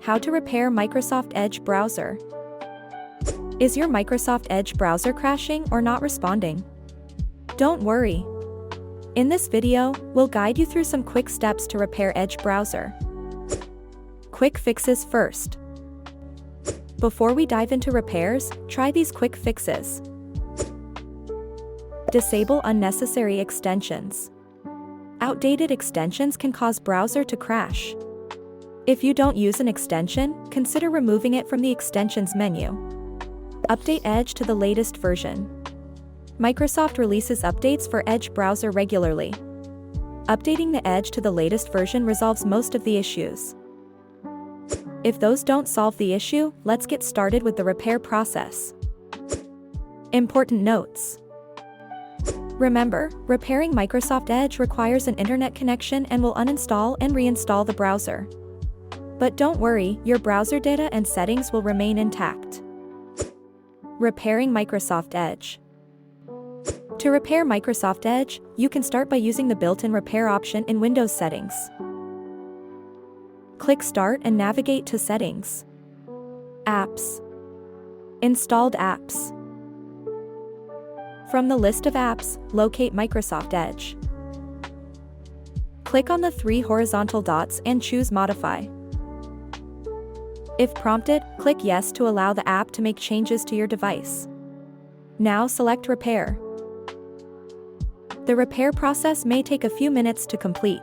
How to repair Microsoft Edge browser. Is your Microsoft Edge browser crashing or not responding? Don't worry. In this video, we'll guide you through some quick steps to repair Edge browser. Quick fixes first. Before we dive into repairs, try these quick fixes. Disable unnecessary extensions. Outdated extensions can cause browser to crash. If you don't use an extension, consider removing it from the extensions menu. Update Edge to the latest version. Microsoft releases updates for Edge browser regularly. Updating the Edge to the latest version resolves most of the issues. If those don't solve the issue, let's get started with the repair process. Important notes. Remember, repairing Microsoft Edge requires an internet connection and will uninstall and reinstall the browser. But don't worry, your browser data and settings will remain intact. Repairing Microsoft Edge. To repair Microsoft Edge, you can start by using the built-in repair option in Windows settings. Click Start and navigate to Settings. Apps. Installed apps. From the list of apps, locate Microsoft Edge. Click on the 3 horizontal dots and choose Modify. If prompted, click Yes to allow the app to make changes to your device. Now select Repair. The repair process may take a few minutes to complete.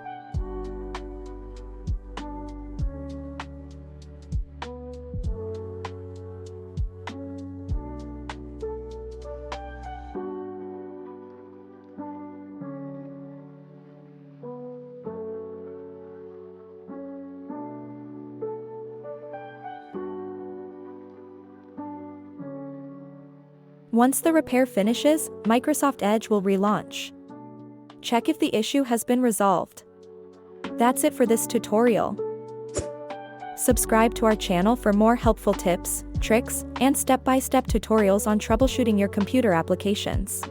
Once the repair finishes, Microsoft Edge will relaunch. Check if the issue has been resolved. That's it for this tutorial. Subscribe to our channel for more helpful tips, tricks, and step-by-step tutorials on troubleshooting your computer applications.